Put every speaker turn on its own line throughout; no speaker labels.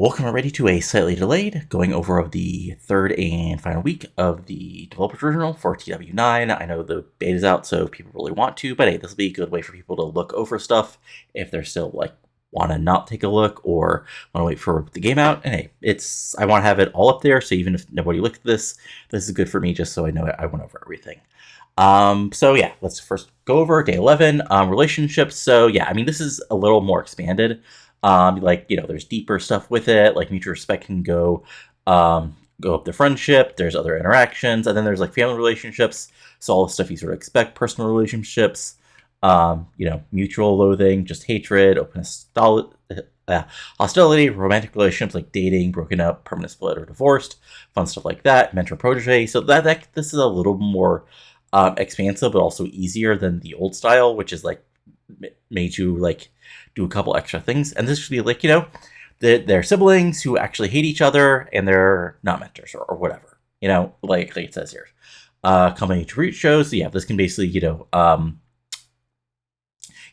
Welcome already to a slightly delayed going over of the third and final week of the developer journal for TEW 9. I know the beta's out, so if people really want to, but hey, this will be a good way for people to look over stuff if they're still want to not take a look or want to wait for the game out. And hey, I want to have it all up there, so even if nobody looked at this is good for me just so I know I went over everything. So yeah, let's first go over day 11, relationships. So yeah, I mean, this is a little more expanded. There's deeper stuff with it, like mutual respect can go up to friendship, there's other interactions, and then there's like family relationships, so all the stuff you sort of expect, personal relationships, mutual loathing, just hatred, open hostility, romantic relationships like dating, broken up, permanent split, or divorced, fun stuff like that, mentor protege. So that this is a little more expansive, but also easier than the old style, which is like made you like do a couple extra things. And this should be like, they're siblings who actually hate each other and they're not mentors or whatever, like it says here. Company to reach shows. So yeah, this can basically, your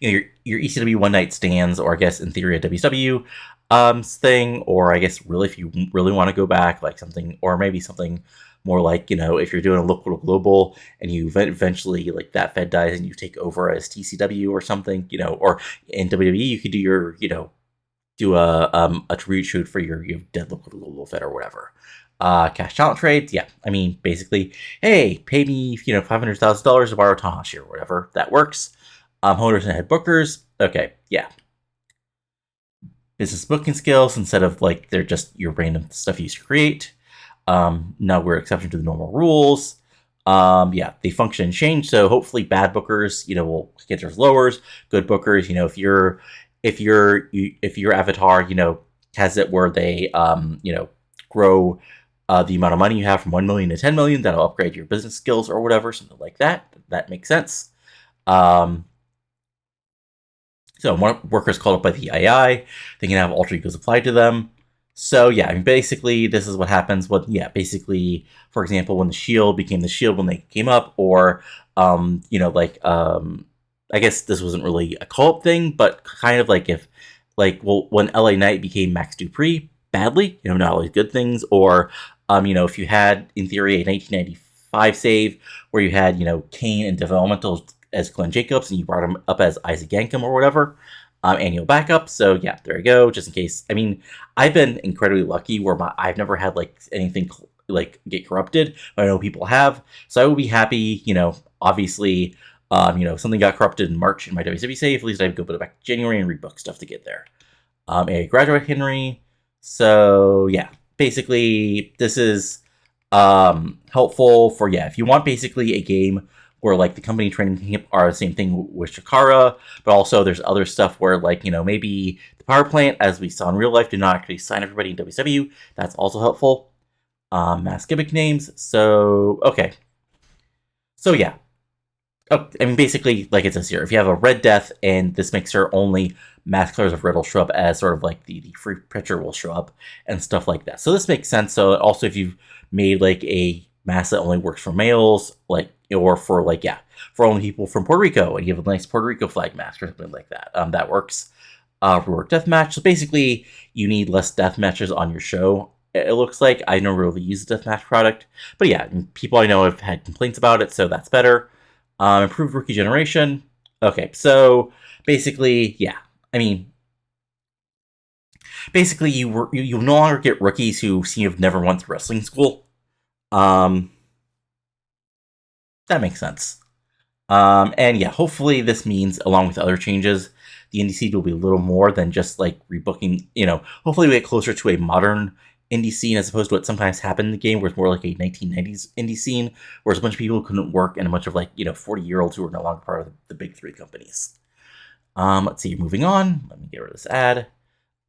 ECW one night stands, or I guess in theory a WCW thing, or I guess really if you really want to go back, like something, or maybe something more like, if you're doing a local global and you eventually, like, that Fed dies and you take over as TCW or something, or in WWE, you could do your, do a tribute shoot for your dead local global Fed or whatever. Cash talent trades, yeah. I mean, basically, hey, pay me, $500,000 to borrow Tanahashi or whatever. That works. Holders and head bookers, okay, yeah. Business booking skills, instead of like they're just your random stuff you used to create. Now we're exception to the normal rules. They function and change. So hopefully bad bookers, will get their lowers. Good bookers, if your avatar, has it where they, grow the amount of money you have from 1 million to 10 million, that'll upgrade your business skills or whatever, something like that. That makes sense. So workers called up by the AI, they can have alter egos applied to them. So yeah, I mean, basically this is what happens. Basically, for example, when the Shield became the Shield when they came up, or I guess this wasn't really a co-op thing, but kind of like if, when LA Knight became Max Dupree badly, not always good things, or if you had in theory a 1995 save where you had Kane and Developmental as Glenn Jacobs and you brought him up as Isaac Yankem or whatever. Annual backup. So yeah, there you go. Just in case. I mean, I've been incredibly lucky where I've never had anything get corrupted. But I know people have. So I would be happy. Obviously, something got corrupted in March in my WCW save. At least I'd go back to January and rebook stuff to get there. A graduate Henry. So yeah, basically this is helpful for if you want basically a game where the company training camp are the same thing with Shikara, but also there's other stuff where maybe the power plant, as we saw in real life, did not actually sign everybody in WCW. That's also helpful. Mass gimmick names. So okay. So yeah. Oh, I mean, basically, like it says here, if you have a Red Death and this makes sure only mass colors of red will show up as sort of the free picture will show up and stuff like that. So this makes sense. So also if you've made a mask that only works for males, or for for only people from Puerto Rico, and you have a nice Puerto Rico flag mask or something like that, that works. Rework deathmatch. So basically, you need less death matches on your show. It looks like I never really use the deathmatch product, but yeah, people I know have had complaints about it, so that's better. Improved rookie generation. Okay, so basically, yeah, I mean, basically you no longer get rookies who seem to have never went to wrestling school. That makes sense. And yeah, hopefully this means, along with other changes, the indie scene will be a little more than just rebooking. Hopefully we get closer to a modern indie scene as opposed to what sometimes happened in the game, where it's more like a 1990s indie scene, where there's a bunch of people who couldn't work and a bunch of 40-year-olds who are no longer part of the big three companies. Let's see, moving on. Let me get rid of this ad.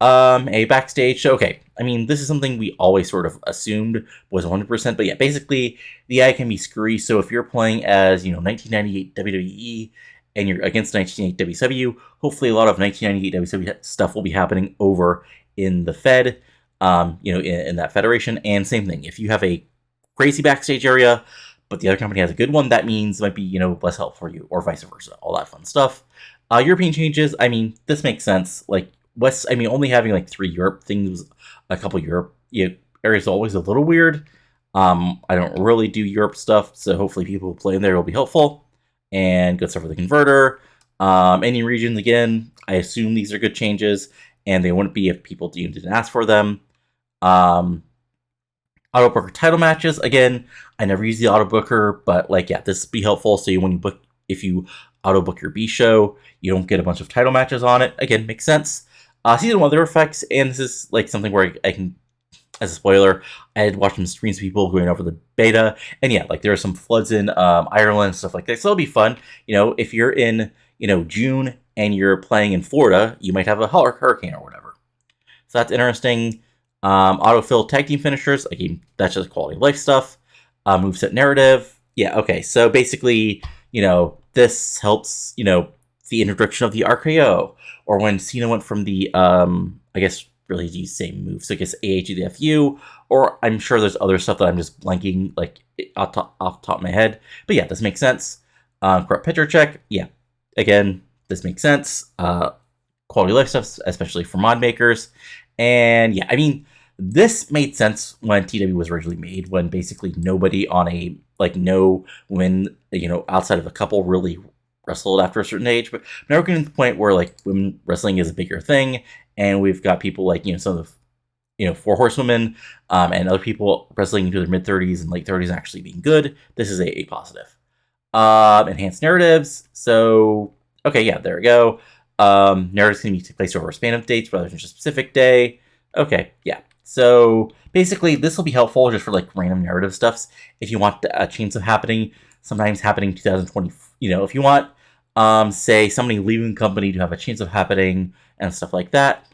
A backstage show. Okay, I mean, this is something we always sort of assumed was 100%, but yeah, basically, the AI can be screwy, so if you're playing as, 1998 WWE, and you're against 1998 WCW, hopefully a lot of 1998 WCW stuff will be happening over in the Fed, in that federation, and same thing, if you have a crazy backstage area, but the other company has a good one, that means it might be, less help for you, or vice versa, all that fun stuff. European changes, I mean, this makes sense, West. I mean, only having like 3 Europe things, a couple Europe areas is always a little weird. I don't really do Europe stuff, so hopefully people who play in there will be helpful and good stuff for the converter. Any regions, again, I assume these are good changes, and they wouldn't be if people didn't ask for them. Um, Auto booker title matches, again, I never use the auto booker, but like, yeah, this would be helpful. So when you book, if you auto book your B show, you don't get a bunch of title matches on it. Again, makes sense. Season weather effects, and this is like something where I can, as a spoiler, I had watched some streams of people going over the beta, and yeah, like there are some floods in Ireland, stuff like that. So it'll be fun. If you're in June and you're playing in Florida, you might have a hurricane or whatever. So that's interesting. Autofill tag team finishers, again, that's just quality of life stuff. Moveset narrative, yeah, okay. So basically, this helps, the introduction of the RKO, or when Cena went from the, I guess, really do same move. So I guess AH to the FU, or I'm sure there's other stuff that I'm just blanking, like, off the top of my head. But yeah, this makes sense. Corrupt pitcher check, yeah. Again, this makes sense. Quality of life stuff, especially for mod makers. And yeah, I mean, this made sense when TW was originally made, when basically nobody on a, like, no women, outside of a couple really wrestled after a certain age. But now we're getting to the point where, like, women wrestling is a bigger thing, and we've got people like, some of the, 4 horsewomen, and other people wrestling into their mid-30s and late 30s actually being good. This is a positive. Enhanced narratives. So, okay, yeah, there we go. Narratives can be take place over a span of dates rather than just a specific day. Okay, yeah. So basically, this will be helpful just for like random narrative stuffs. If you want a chance of happening, sometimes happening 2020. If you want, say somebody leaving the company to have a chance of happening and stuff like that.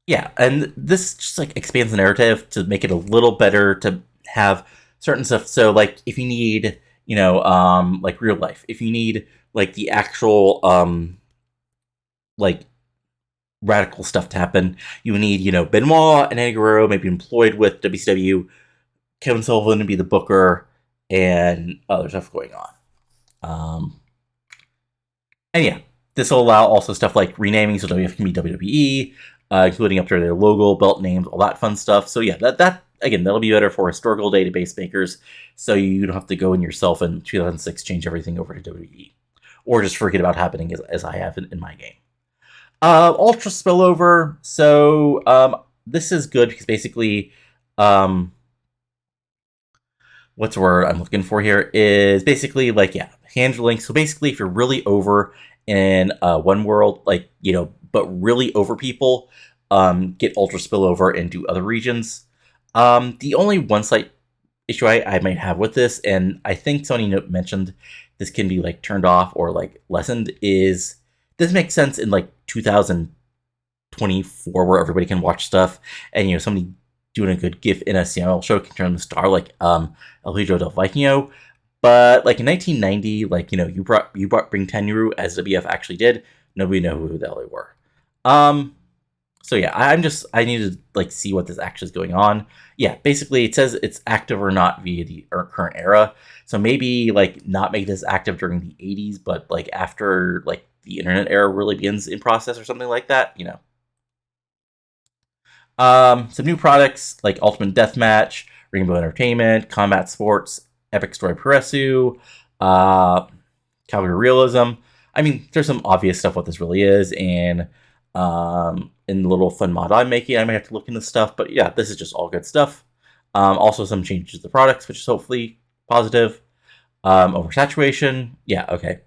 Yeah, and this just like expands the narrative to make it a little better to have certain stuff. So like if you need, like real life, if you need like the actual like radical stuff to happen, you need, Benoit and Eddie Guerrero maybe employed with WCW, Kevin Sullivan to be the booker, and other stuff going on. And yeah, this will allow also stuff like renaming, so WF can be WWE, including up to their logo, belt names, all that fun stuff. So yeah, that again, that'll be better for historical database makers, so you don't have to go in yourself in 2006 change everything over to WWE, or just forget about happening as I have in my game. Ultra spillover. So this is good because basically, what's the word I'm looking for here is basically like, yeah, handling. So basically, if you're really over in one world, like, but really over people, get ultra spillover into other regions. The only one slight issue I might have with this, and I think Sony mentioned this can be like turned off or like lessened, is this makes sense in like 2024 where everybody can watch stuff, and somebody doing a good GIF in a CML show can turn the star, like El Hijo del Vikingo. But like in 1990, like you brought Bring Tenru as WF actually did. Nobody knew who the hell they were. So yeah, I need to like see what this actually is going on. Yeah, basically it says it's active or not via the current era. So maybe like not make this active during the 80s, but like after like the internet era really begins in process or something like that. Some new products like Ultimate Deathmatch, Rainbow Entertainment, Combat Sports, Epic Story Peresu, Calgary Realism. I mean, there's some obvious stuff what this really is, and in the little fun mod I'm making, I might have to look into stuff, but yeah, this is just all good stuff. Also some changes to the products, which is hopefully positive. Oversaturation, yeah, okay.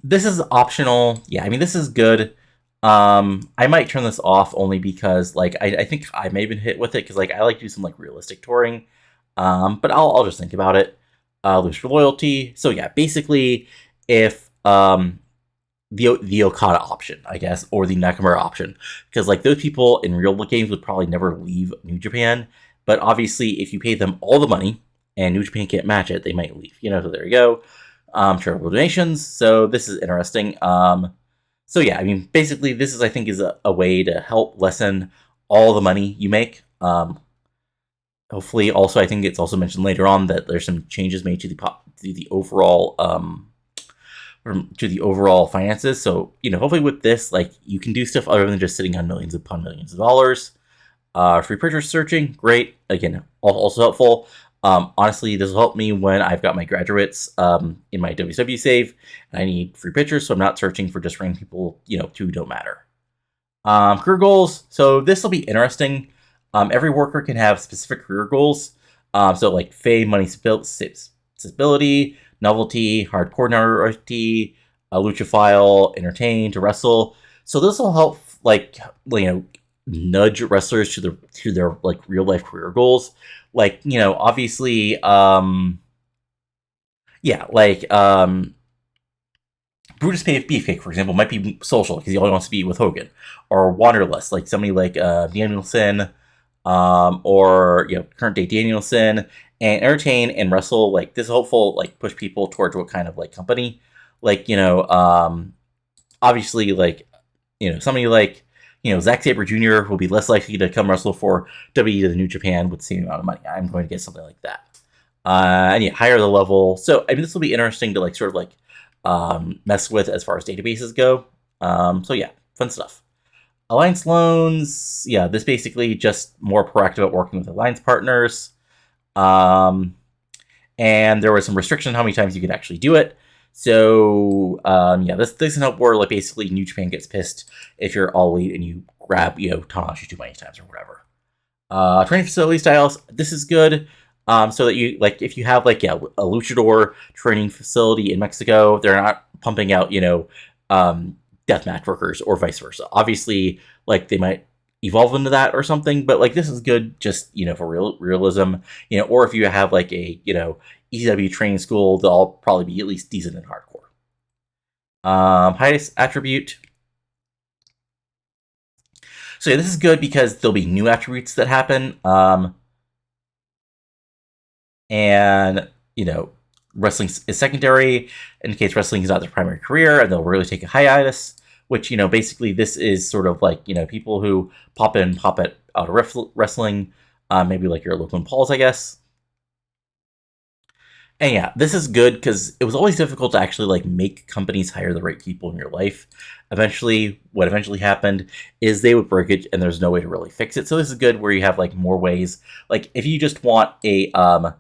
This is optional. Yeah, I mean, this is good. I might turn this off only because, like, I think I may have been hit with it because, like, I like to do some, like, realistic touring. But I'll just think about it. Lose for loyalty. So, yeah, basically, if, the Okada option, I guess, or the Nakamura option. Because, like, those people in real games would probably never leave New Japan. But obviously, if you pay them all the money and New Japan can't match it, they might leave. So there you go. Charitable donations. So this is interesting. So yeah, I mean, basically, this is, I think, is a way to help lessen all the money you make. Hopefully, also, I think it's also mentioned later on that there's some changes made to the overall to the overall finances. So, hopefully with this, like, you can do stuff other than just sitting on millions upon millions of dollars. Free purchase searching, great. Again, also helpful. Honestly, this will help me when I've got my graduates in my WW save, and I need free pictures, so I'm not searching for just random people, who don't matter. Career goals. So this will be interesting. Every worker can have specific career goals. So like fame, money, stability, novelty, hardcore novelty, luchophile, entertain, to wrestle. So this will help, like, nudge wrestlers to their like real life career goals. Like, obviously, yeah, like Brutus Beefcake, for example, might be social because he only wants to be with Hogan, or Wanderlust, like somebody like Danielson, or current day Danielson, and entertain and wrestle. Like, this is hopeful, like, push people towards what kind of like company, like, obviously, like, somebody like Zack Sabre Jr. will be less likely to come wrestle for WWE to the New Japan with the same amount of money. I'm going to get something like that. And yeah, higher the level. So I mean, this will be interesting to like sort of like mess with as far as databases go. So yeah, fun stuff. Alliance loans, yeah, this basically just more proactive at working with alliance partners. And there was some restriction on how many times you could actually do it. So yeah, this can help where like basically New Japan gets pissed if you're all elite and you grab Tanahashi too many times or whatever. Training facility styles, this is good. So that you, like, if you have like a luchador training facility in Mexico, they're not pumping out deathmatch workers or vice versa. Obviously, like, they might evolve into that or something, but like, this is good just for realism. Or if you have like a ECW training school, they'll probably be at least decent in hardcore. Highest attribute. So yeah, this is good because there'll be new attributes that happen. And wrestling is secondary, indicates wrestling is not their primary career, and they'll really take a hiatus, which basically this is sort of like people who pop in, pop out of wrestling, maybe like your local Paul's, I guess. And yeah, this is good because it was always difficult to actually like make companies hire the right people in your life. What eventually happened is they would break it, and there's no way to really fix it. So this is good where you have like more ways. Like, if you just want a a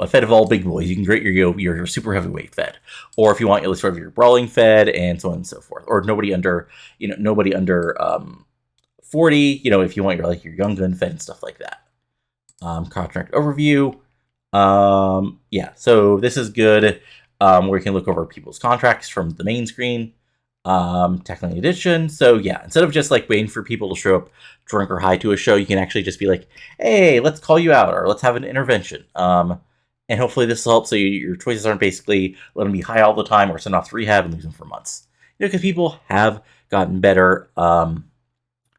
fed of all big boys, you can create your super heavyweight fed, or if you want sort of your brawling fed, and so on and so forth, or nobody under 40, if you want your young gun fed and stuff like that. Contract overview. Yeah, so this is good, where you can look over people's contracts from the main screen. Technically edition. So yeah, instead of just like waiting for people to show up drunk or high to a show, you can actually just be like, hey, let's call you out, or let's have an intervention. And hopefully this will help so your choices aren't basically let them be high all the time or send off to rehab and lose them for months. Because people have gotten better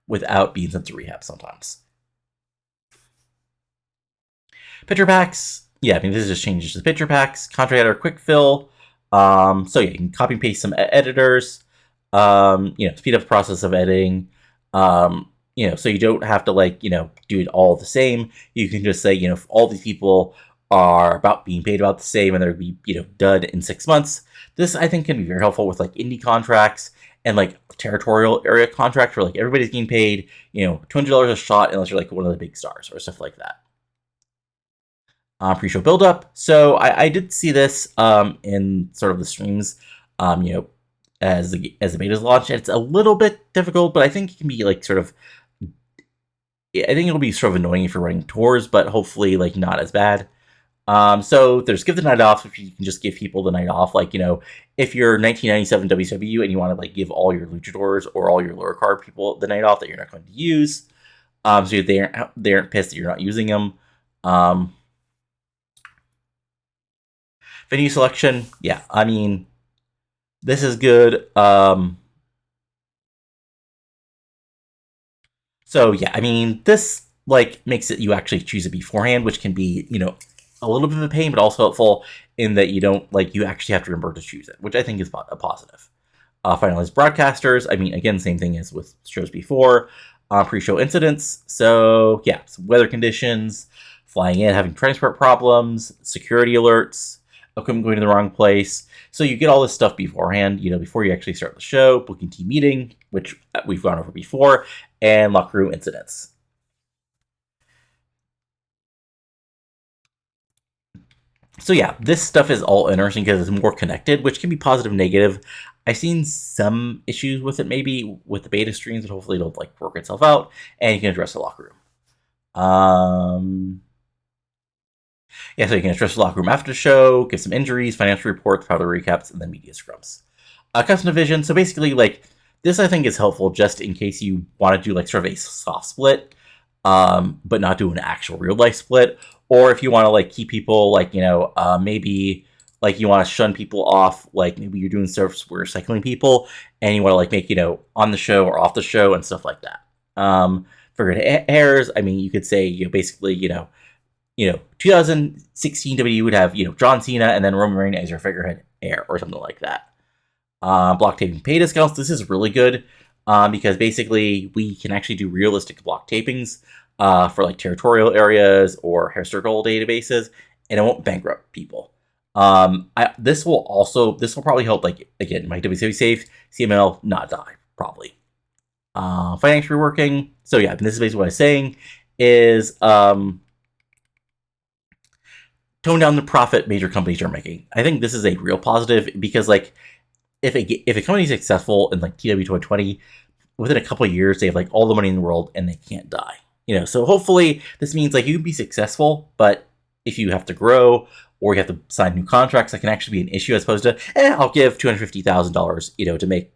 without being sent to rehab sometimes. Picture packs. Yeah, I mean, this just changes to picture packs. Contract editor quick fill. So yeah, you can copy and paste some editors. Speed up the process of editing. So you don't have to do it all the same. You can just say, if all these people are being paid about the same and they're be done in 6 months. This, I think, can be very helpful with like indie contracts and like territorial area contracts where like everybody's getting paid $200 a shot unless you're like one of the big stars or stuff like that. Pre-show build-up. So I did see this in sort of the streams, as the beta's launched. It's a little bit difficult, but I think it can be like sort of. I think it'll be sort of annoying if you're running tours, but hopefully like not as bad. So there's give the night off. If you can just give people the night off, like if you're 1997 WCW and you want to like give all your luchadors or all your lower card people the night off that you're not going to use, so they aren't pissed that you're not using them. Venue selection, yeah, I mean, this is good. So yeah, I mean, this like makes it you actually choose it beforehand, which can be a little bit of a pain, but also helpful in that you don't you actually have to remember to choose it, which I think is a positive. Finalized broadcasters, I mean, again, same thing as with shows before. Pre-show incidents, so yeah, weather conditions, flying in, having transport problems, security alerts. equipment going to the wrong place. So you get all this stuff beforehand, before you actually start the show, booking team meeting, which we've gone over before, and locker room incidents. So yeah, this stuff is all interesting because it's more connected, which can be positive, negative. I've seen some issues with it, maybe with the beta streams, but hopefully it'll work itself out, and you can address the locker room. Yeah, so you can address the locker room after the show, give some injuries, financial reports, powder recaps, and then media scrums. Custom division. So basically, this I think is helpful just in case you want to do sort of a soft split, but not do an actual real life split, or if you want to keep people maybe you want to shun people off, maybe you're doing stuff where you're cycling people, and you want to make on the show or off the show and stuff like that. For hairs, I mean, you could say basically 2016 WWE would have John Cena and then Roman Reigns as your figurehead heir or something like that. Block taping pay discounts. This is really good because basically we can actually do realistic block tapings for territorial areas or historical databases, and it won't bankrupt people. This will probably help again my WCW safe CML not die probably. Financial reworking. So yeah, this is basically what I'm saying is tone down the profit major companies are making. I think this is a real positive because if a company is successful in TEW 2020, within a couple of years they have all the money in the world and they can't die. So hopefully this means you can be successful, but if you have to grow or you have to sign new contracts, that can actually be an issue as opposed to, I'll give $250,000, to make,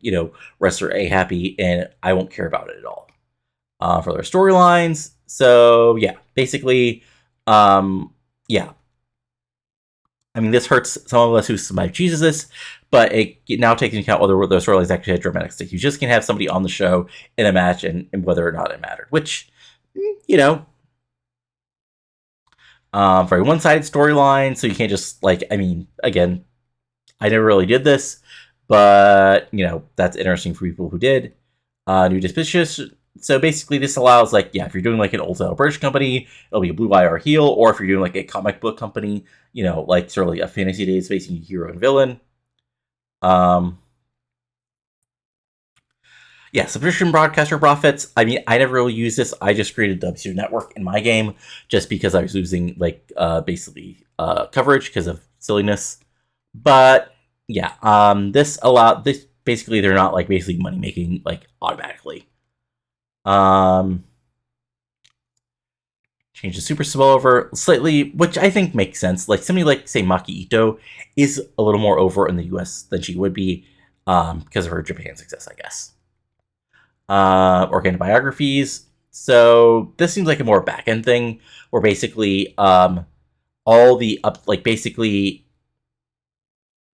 wrestler A happy and I won't care about it at all. For their storylines. So yeah, basically, yeah. I mean, this hurts some of us who somebody chooses this, but it now takes into account whether those storylines actually had dramatic stakes. You just can't have somebody on the show in a match and whether or not it mattered, which, very one-sided storyline, so you can't just, I mean, again, I never really did this, but, that's interesting for people who did. New disposition. So basically, this allows, if you're doing an old style British company, it'll be a blue eye or a heel, or if you're doing a comic book company, sort of a fantasy days facing hero and villain. Yeah, subscription broadcaster profits. I mean, I never really used this. I just created WCW Network in my game just because I was losing basically coverage because of silliness. But yeah, this basically they're not basically money making automatically. Change the super spillover slightly, which I think makes sense. Somebody say Maki Ito is a little more over in the US than she would be because of her Japan success, I guess. Organic biographies. So this seems like a more back end thing where basically all the basically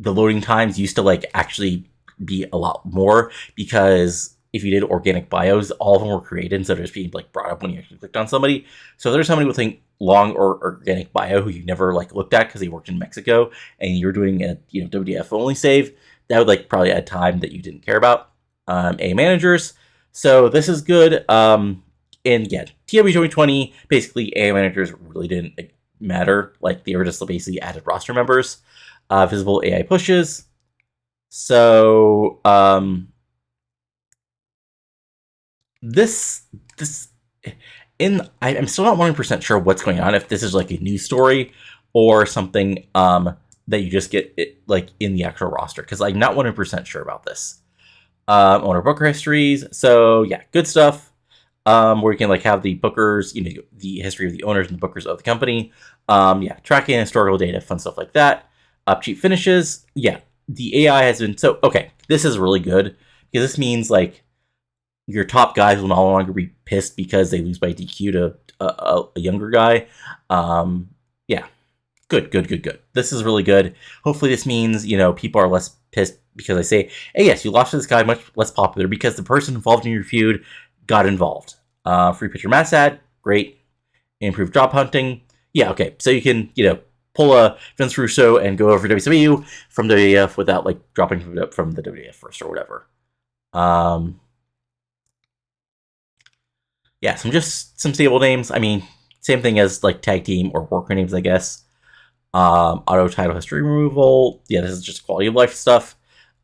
the loading times used to actually be a lot more because if you did organic bios, all of them were created instead of just being brought up when you actually clicked on somebody. So if there's somebody with a long or organic bio who you never looked at because they worked in Mexico and you're doing a WDF only save, that would probably add time that you didn't care about. A managers. So this is good. And yeah, TEW 2020, basically A managers really didn't matter. They were just basically added roster members. Visible AI pushes. So I'm still not 100% sure what's going on, if this is a news story or something that you just get in the actual roster, because I'm not 100% sure about this. Owner booker histories. So yeah, good stuff. Where you can have the bookers, the history of the owners and the bookers of the company. Yeah, tracking historical data, fun stuff like that. Cheap finishes. Yeah, the AI has been okay. This is really good because this means your top guys will no longer be pissed because they lose by DQ to a younger guy. Yeah, good. This is really good. Hopefully this means, people are less pissed because I say, hey, yes, you lost to this guy much less popular because the person involved in your feud got involved. Free pitcher mass ad, great. Improved job hunting. Yeah, okay. So you can, pull a Vince Russo and go over to WCW from WWF without dropping from the WWF first or whatever. Yeah, some stable names. I mean, same thing as tag team or worker names, I guess. Auto title history removal. Yeah, this is just quality of life stuff.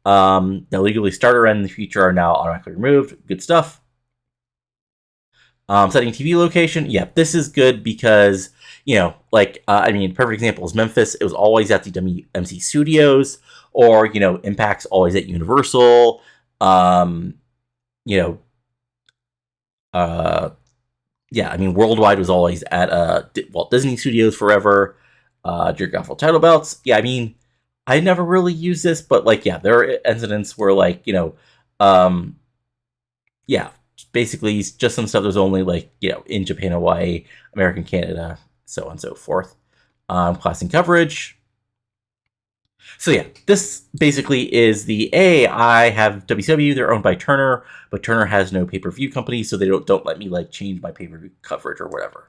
The legally start or end in the future are now automatically removed. Good stuff. Setting TV location. Yeah, this is good because, I mean, perfect example is Memphis. It was always at the WMC Studios, or, Impact's always at Universal. You know, yeah, I mean, Worldwide was always at Walt Disney Studios forever. Geographical title belts. Yeah, I mean, I never really used this, but yeah, there are incidents where um, yeah, basically just some stuff that was only in Japan, Hawaii, American, Canada, so on and so forth. Class and coverage. So yeah, this basically is the I have WCW. They're owned by Turner, but Turner has no pay-per-view company, so they don't let me change my pay-per-view coverage or whatever.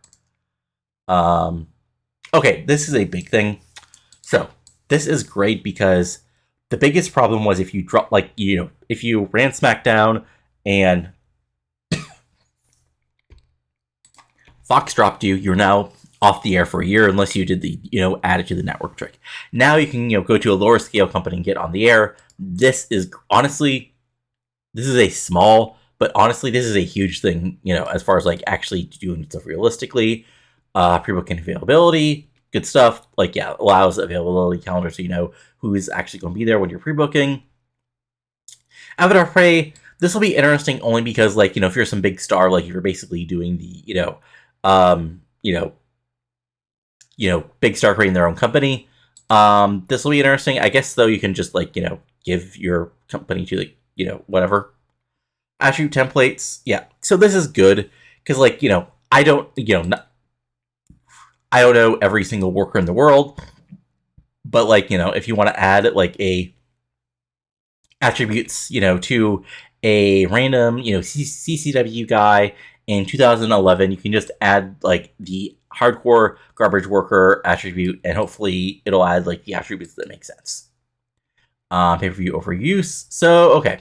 Okay, this is a big thing. So this is great because the biggest problem was if you drop if you ran SmackDown and Fox dropped you, you're now off the air for a year unless you did the add it to the network trick. Now you can go to a lower scale company and get on the air. This is honestly, this is a small, but honestly this is a huge thing, as far as actually doing stuff realistically. Pre-booking availability, good stuff. Allows availability calendar so you know who is actually going to be there when you're pre-booking. Avatar Prey, this will be interesting only because if you're some big star, you're basically doing the big star creating their own company. This will be interesting. I guess though you can just give your company to whatever attribute templates. Yeah, so this is good because I don't I don't know every single worker in the world, but if you want to add a attributes to a random CCW guy in 2011, you can just add the hardcore garbage worker attribute, and hopefully it'll add the attributes that make sense. Pay-per-view overuse. So okay,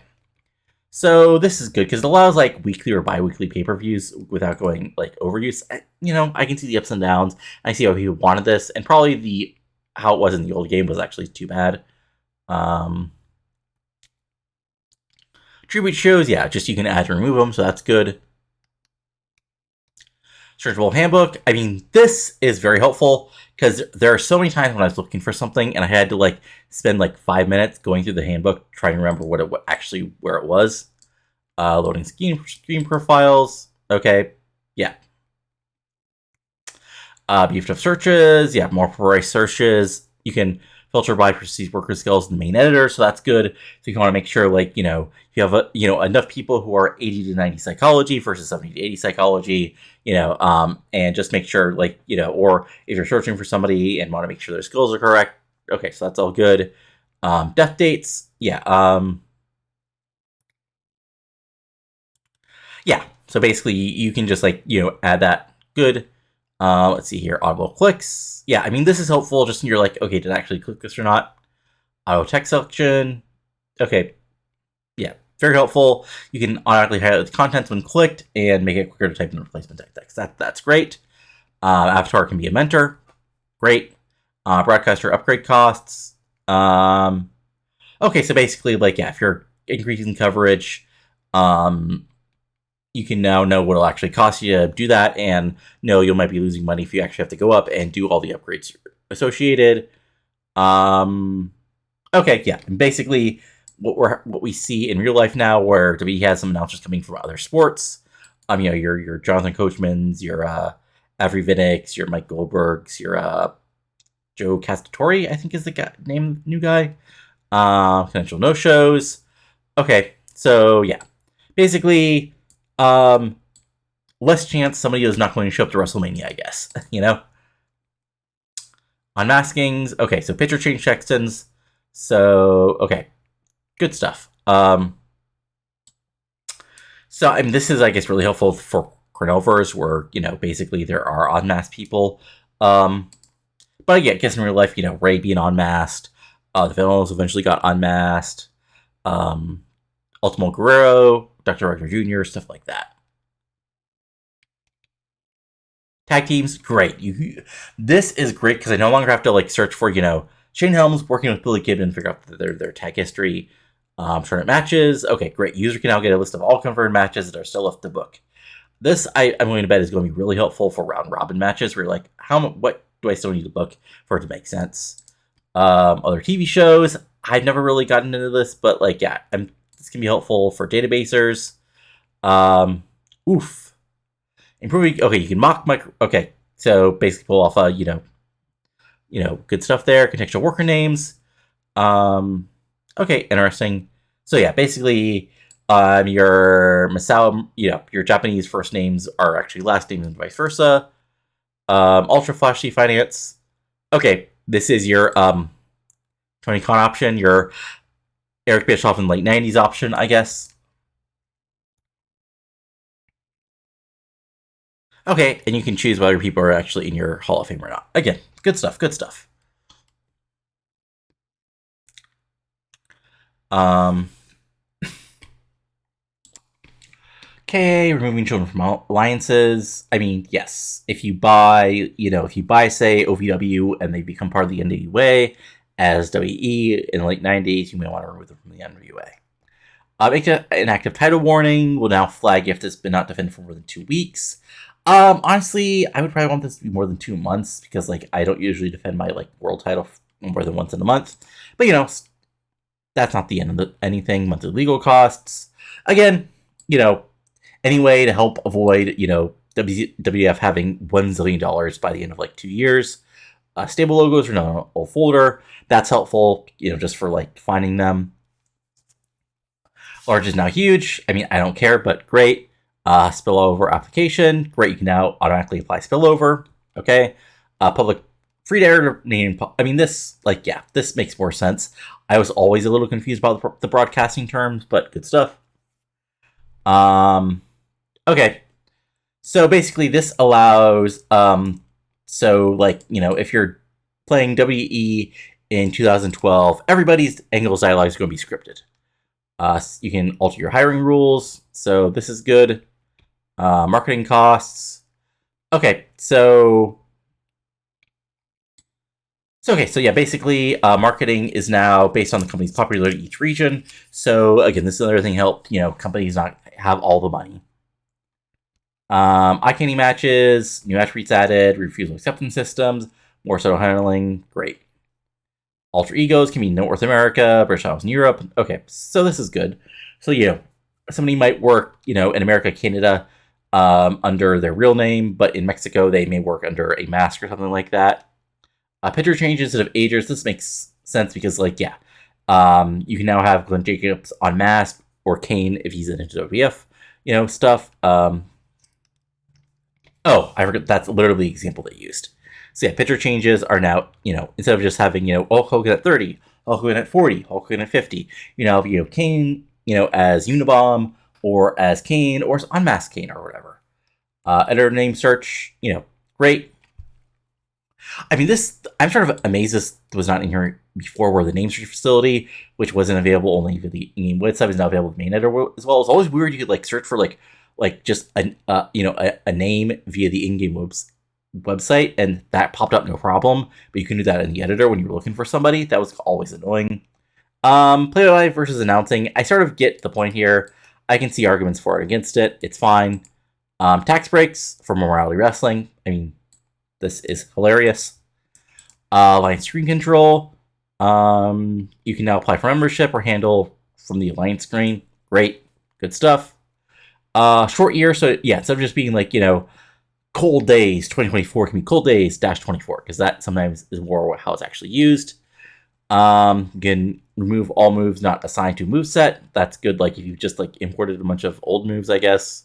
so this is good because it allows weekly or bi-weekly pay-per-views without going overuse. I can see the ups and downs. I see how people wanted this, and probably how it was in the old game was actually too bad. Tribute shows, yeah, just you can add and remove them, so that's good. Searchable handbook. I mean, this is very helpful because there are so many times when I was looking for something and I had to spend 5 minutes going through the handbook trying to remember where it was. Loading screen profiles. Okay, yeah. Beefed up searches. Yeah, more precise searches. You can filter by perceived worker skills in the main editor, so that's good. So you want to make sure, you have enough people who are 80 to 90 psychology versus 70 to 80 psychology, and just make sure, or if you're searching for somebody and want to make sure their skills are correct. Okay, so that's all good. Death dates, yeah. Yeah, so basically you can just add that. Good. Let's see here, audible clicks. Yeah, I mean, this is helpful just when you're okay, did I actually click this or not? Auto text selection. Okay, yeah, very helpful. You can automatically highlight the contents when clicked and make it quicker to type in replacement text. That's great. Avatar can be a mentor. Great. Broadcaster upgrade costs. Okay, so basically, if you're increasing coverage, you can now know what it'll actually cost you to do that, and know you might be losing money if you actually have to go up and do all the upgrades associated. Okay, yeah, and basically what we see in real life now, where WWE has some announcers coming from other sports. Your Jonathan Coachmans, your Avery Vinnix, your Mike Goldbergs, your Joe Castatori, I think is the new guy. Potential no shows. Okay, so yeah, basically, less chance somebody is not going to show up to WrestleMania, I guess. Unmaskings. Okay, so picture change sections. So okay, good stuff. So I mean, this is, I guess, really helpful for Chronoverse, where basically there are unmasked people. But yeah, I guess in real life, Ray being unmasked, the villains eventually got unmasked. Ultimo Guerrero, Dr. Wagner Jr., stuff like that. Tag teams, great. This is great because I no longer have to like search for Shane Helms working with Billy Kidman, figure out their tag history, tournament matches. Okay, great. User can now get a list of all confirmed matches that are still left to book. This I'm willing to bet is going to be really helpful for round robin matches where you're like, what do I still need to book for it to make sense? Other TV shows, I've never really gotten into this, but like, yeah, this can be helpful for databasers. Improving. Okay, you can mock micro. Okay, so basically pull off good stuff there. Contextual worker names. Okay, interesting. So yeah, basically, your Masao, your Japanese first names are actually last names and vice versa. Ultra flashy finance. Okay, this is your Tony Khan option, your Eric Bischoff in late 90s option, I guess. Okay, and you can choose whether people are actually in your Hall of Fame or not. Again, good stuff, good stuff. Okay, removing children from alliances. I mean, yes, if you buy, say, OVW and they become part of the NWA as WE in the late 90s, you may want to remove them from the NWA. An active title warning will now flag if this has been not defended for more than 2 weeks. Honestly, I would probably want this to be more than 2 months because, like, I don't usually defend my, like, world title more than once in a month. But, that's not the end of anything. Monthly legal costs. Again, any way to help avoid, WWF having $1 zillion by the end of, like, 2 years. Stable logos are not an old folder. That's helpful, just for, like, finding them. Large is now huge. I mean, I don't care, but great. Spillover application. Great, you can now automatically apply spillover. Okay. Public free to name. I mean, this makes more sense. I was always a little confused about the broadcasting terms, but good stuff. Okay. So basically, this allows, if you're playing WE in 2012, everybody's Angles dialogue is going to be scripted. You can alter your hiring rules, so this is good. Marketing costs. Okay, so yeah, basically, marketing is now based on the company's popularity in each region. So again, this is another thing help companies not have all the money. Eye candy matches, new attributes added, refusal acceptance systems, more subtle handling. Great. Alter egos can be North America, British Isles, and Europe. Okay, so this is good. So somebody might work in America, Canada, under their real name, but in Mexico they may work under a mask or something like that. Picture changes instead of agers. This makes sense because you can now have Glenn Jacobs on mask or Kane if he's in WWF, stuff. Oh, I forgot. That's literally the example they used. So yeah, picture changes are now, instead of just having, Hulk Hogan at 30, Hulk Hogan at 40, Hulk Hogan at 50, Kane, as Unabomb or as Kane or as Unmasked Kane or whatever. Editor name search, great. I mean, I'm sort of amazed this was not in here before, where the name search facility, which wasn't available only via the in-game website, is now available with main editor as well. It's always weird you could search for just a name via the in-game website, and that popped up no problem, but you can do that in the editor when you're looking for somebody. That was always annoying. Play live versus announcing. I sort of get the point here. I can see arguments for and against it. It's fine. Tax breaks for morality wrestling. I mean, this is hilarious. Alliance screen control. You can now apply for membership or handle from the Alliance screen. Great. Good stuff. Short year. So yeah, instead of just being cold days 2024 can be cold days -24, because that sometimes is more how it's actually used. You can remove all moves not assigned to a move set. That's good, if you've just imported a bunch of old moves, I guess.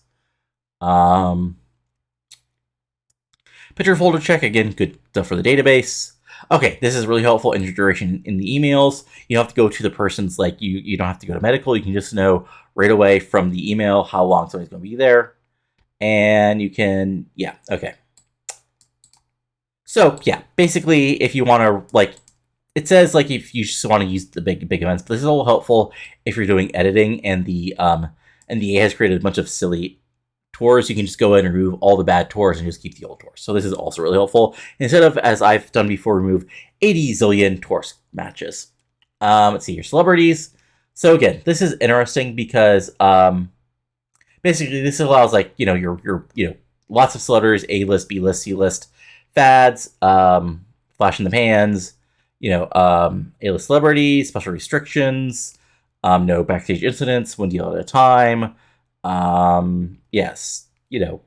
Picture folder check, again, good stuff for the database. Okay, this is really helpful in duration in the emails. You don't have to go to the person's, you don't have to go to medical. You can just know right away from the email how long somebody's going to be there. And you can, yeah, okay. So, yeah, basically, if you want to, it says, if you just want to use the big events, but this is all helpful if you're doing editing, and the NDA has created a bunch of silly tours, you can just go in and remove all the bad tours and just keep the old tours. So this is also really helpful. Instead of, as I've done before, remove 80 zillion tour matches. Let's see your celebrities. So again, this is interesting because basically this allows like your lots of celebrities, A-list, B-list, C-list, fads, flash in the pans, A-list celebrities, special restrictions, no backstage incidents, one deal at a time. Yes, you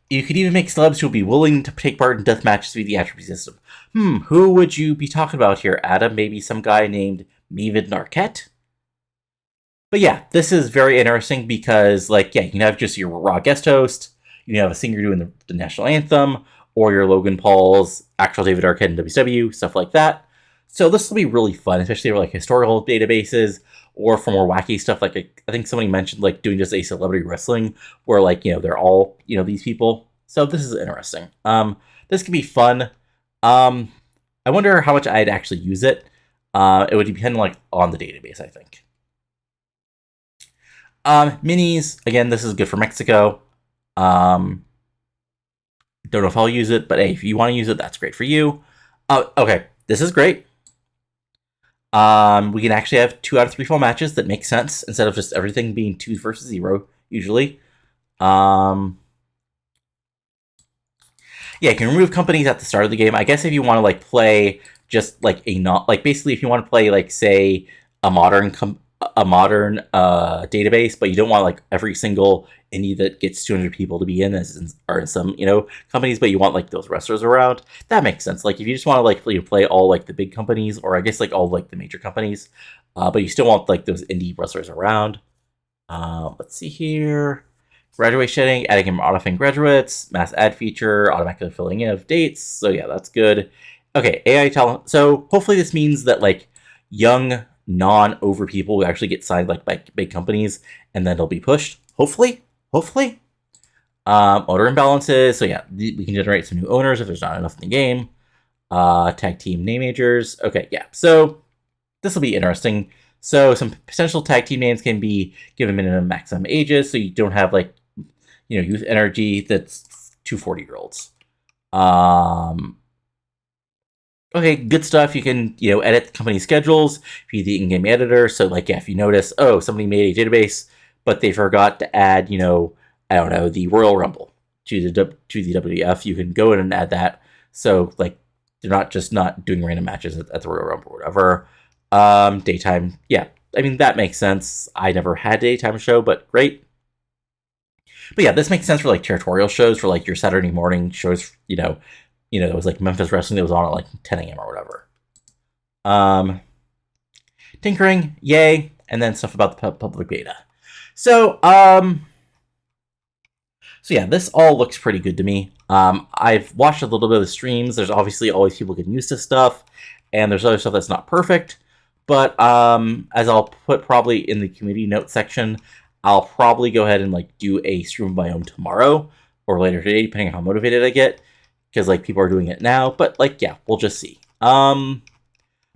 could even make celebs who will be willing to take part in death matches via the attribute system. Who would you be talking about here, Adam? Maybe some guy named Mavid Narquette? But yeah, this is very interesting because, you can have just your raw guest host, you can have a singer doing the national anthem, or your Logan Paul's actual David Arquette in WCW, stuff like that. So this will be really fun, especially for historical databases or for more wacky stuff. I think somebody mentioned doing just a celebrity wrestling where they're all these people. So this is interesting. This could be fun. I wonder how much I'd actually use it. It would depend on the database, I think. Minis, again, this is good for Mexico. Don't know if I'll use it, but hey, if you want to use it, that's great for you. Okay, this is great. We can actually have 2 out of 3 fall matches that make sense instead of just everything being 2 versus 0 usually. Yeah, you can remove companies at the start of the game. I guess if you want to play just basically if you want to play say a modern database, but you don't want every single indie that gets 200 people to be in, or in some companies, but you want those wrestlers around. That makes sense. If you just want to play all the big companies, or I guess all the major companies, but you still want those indie wrestlers around. Let's see here. Graduation, adding in auto-filling graduates, mass ad feature, automatically filling in of dates. So yeah, that's good. Okay, AI talent. So hopefully this means that young non-over people will actually get signed by big companies, and then they'll be pushed. Hopefully. Owner imbalances. So yeah, we can generate some new owners if there's not enough in the game. Tag team name majors. Okay, yeah. So this will be interesting. So some potential tag team names can be given minimum maximum ages, so you don't have youth energy that's 240-year-olds. Okay, good stuff. You can edit the company schedules via the in-game editor. So if you notice, somebody made a database, but they forgot to add I don't know, the Royal Rumble to the WWF, you can go in and add that. So they're not just not doing random matches at the Royal Rumble or whatever. Daytime, yeah, I mean that makes sense. I never had a daytime show, but great. But yeah, this makes sense for territorial shows, for your Saturday morning shows. It was Memphis Wrestling that was on at 10 a.m. or whatever. Tinkering, yay, and then stuff about the public beta. So yeah, this all looks pretty good to me. I've watched a little bit of the streams. There's obviously always people getting used to stuff, and there's other stuff that's not perfect. But as I'll put probably in the community notes section, I'll probably go ahead and do a stream of my own tomorrow or later today, depending on how motivated I get, because people are doing it now. But yeah, we'll just see. But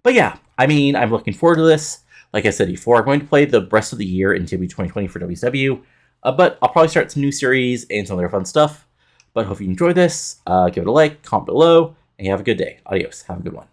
yeah, I mean, I'm looking forward to this. Like I said before, I'm going to play the rest of the year in TEW 2020 for WCW. But I'll probably start some new series and some other fun stuff. But hope you enjoy this. Give it a like, comment below, and you have a good day. Adios. Have a good one.